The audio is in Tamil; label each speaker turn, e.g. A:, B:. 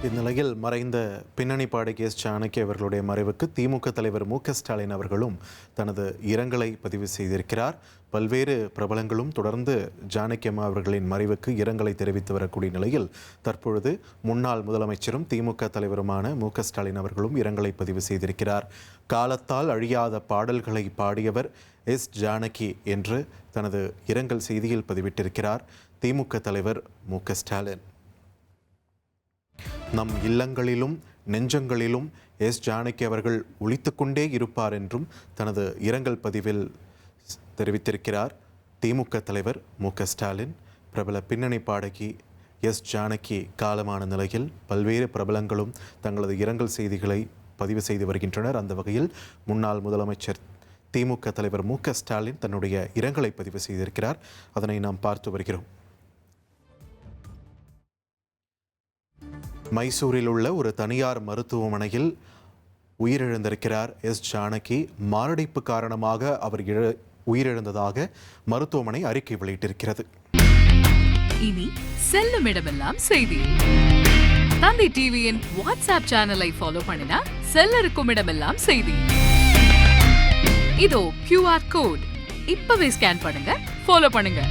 A: இந்நிலையில் மறைந்த பின்னணி பாடகி எஸ் ஜானகி அவர்களுடைய மறைவுக்கு திமுக தலைவர் மு.க.ஸ்டாலின் அவர்களும் தனது இரங்கலை பதிவு செய்திருக்கிறார். பல்வேறு பிரபலங்களும் தொடர்ந்து ஜானகி அம்மா அவர்களின் மறைவுக்கு இரங்கலை தெரிவித்து வரக்கூடிய நிலையில் தற்பொழுது முன்னாள் முதலமைச்சரும் திமுக தலைவருமான மு.க.ஸ்டாலின் அவர்களும் இரங்கலை பதிவு செய்திருக்கிறார். காலத்தால் அழியாத பாடல்களை பாடியவர் எஸ் ஜானகி என்று தனது இரங்கல் செய்தியில் பதிவிட்டிருக்கிறார் திமுக தலைவர் மு.க.ஸ்டாலின். நம் இல்லங்களிலும் நெஞ்சங்களிலும் எஸ் ஜானகி அவர்கள் ஒலித்துக்கொண்டே இருப்பார் என்றும் தனது இரங்கல் பதிவில் தெரிவித்திருக்கிறார் திமுக தலைவர் மு.க.ஸ்டாலின். பிரபல பின்னணி பாடகி எஸ் ஜானகி காலமான நிலையில் பல்வேறு பிரபலங்களும் தங்களது இரங்கல் செய்திகளை பதிவு செய்து வருகின்றனர். அந்த வகையில் முன்னாள் முதலமைச்சர் திமுக தலைவர் மு.க.ஸ்டாலின் தன்னுடைய இரங்கலை பதிவு செய்திருக்கிறார். அதனை நாம் பார்த்து வருகிறோம். மைசூரில் உள்ள ஒரு தனியார் மருத்துவமனையில் உயிரிழந்திருக்கிறார் எஸ் ஜானகி. மாரடைப்பு காரணமாக அவர் உயிரிழந்ததாக மருத்துவமனை அறிக்கை வெளியிட்டிருக்கிறது.
B: இனி செல்லும் இடமெல்லாம் செய்தி. தந்தை டிவியின் வாட்ஸ்அப் சேனலை ஃபாலோ பண்ணினா செல்ல இருக்கும் இடமெல்லாம் செய்தி. இதோ QR கோட் இப்பவே ஸ்கேன் பண்ணுங்க, ஃபாலோ பண்ணுங்க.